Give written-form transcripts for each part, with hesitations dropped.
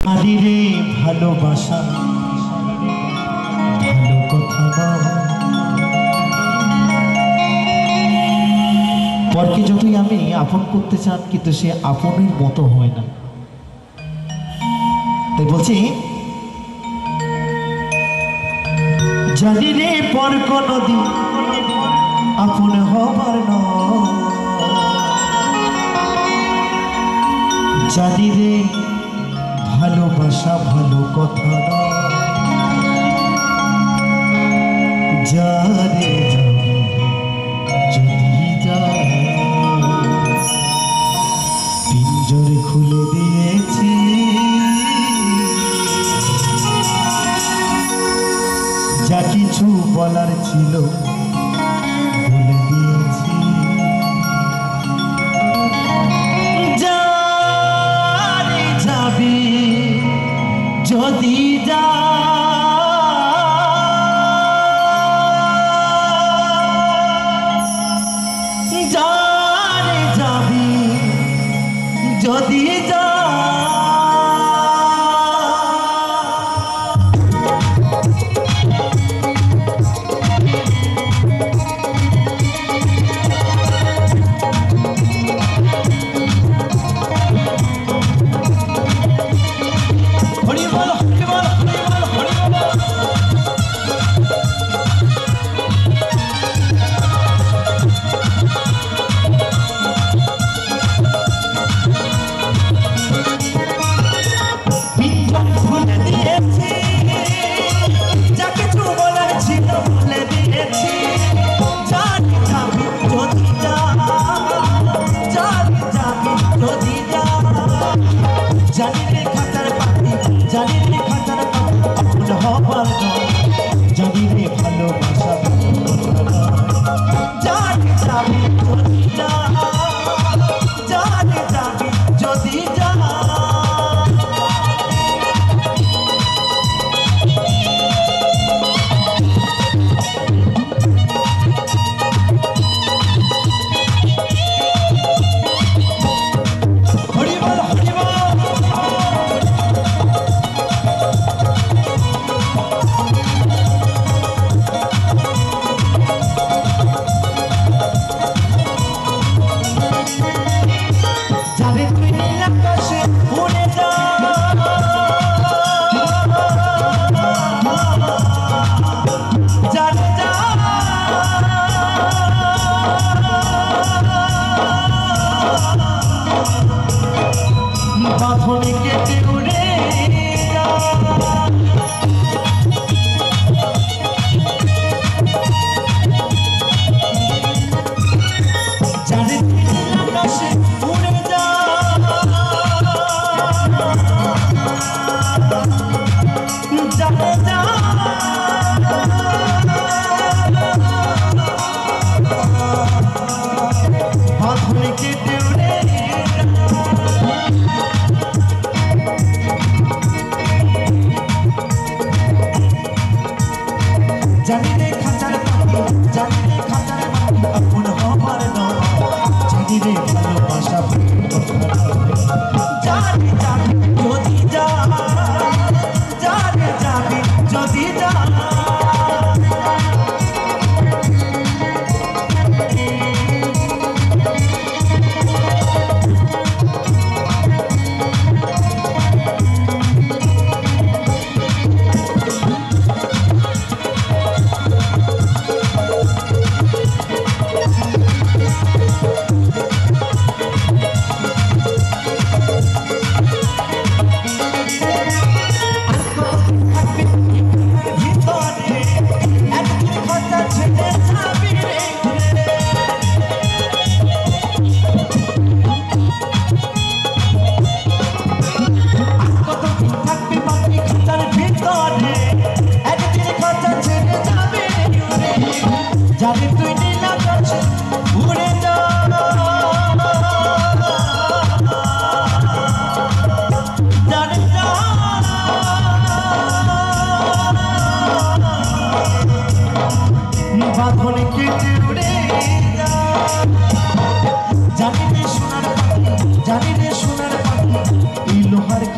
জানি রে ভালোবাসা ভালো কথা নয়। পরকে যতই আমি আপন করতে চান কিন্তু সে আপনের মতো হয় না। তাই বলছি জানি রে পর কোনদিন আপন হবার নয়। জানি রে ভালোবাসা ভালো কথা নয়। যারে যাবে যদি যায় পিঞ্জর খুলে দিয়েছি যা কিছু বলার ছিল বলে দিয়েছি। যারে যাবি যদি যা যারে যাবি যদি যা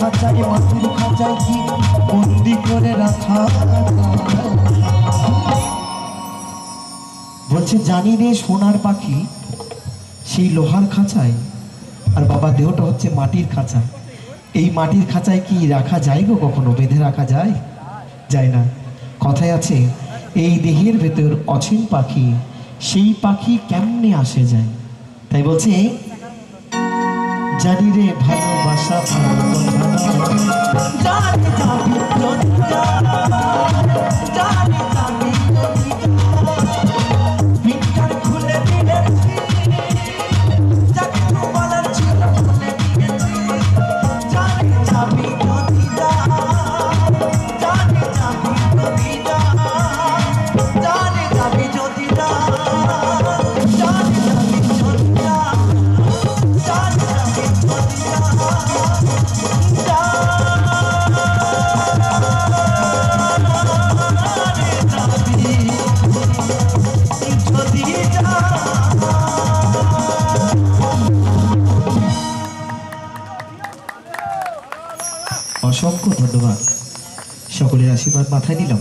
খাঁচায় মাটির খাঁচায় কি বন্দি করে রাখা। বলছে জানি রে সোনার পাখি সেই লোহার খাঁচায়, আর বাবা দেহটা হচ্ছে মাটির খাঁচা। এই মাটির খাঁচায় কি রাখা যায় গো? কখনো বেঁধে রাখা যায়? যায় না। কথায় আছে এই দেহের ভেতর অচিন পাখি, সেই পাখি কেমনে আসে যায়। তাই বলছে জানি রে ভালোবাসা ভালো কথা জানি যাবি যদি যা, জানি যাবি যদি যা, পিঠটার খুলে দিয়েছি যাকে তো বলার ছিল খুলে দিয়েছি। জানি যাবি যদি যা, জানি যাবি যদি যা, জানি যাবি যদি যা, জানি যাবি যদি যা, জানি যাবি যদি যা, যা। অসংখ্য ধন্যবাদ, সকলের আশীর্বাদ মাথায় নিলাম।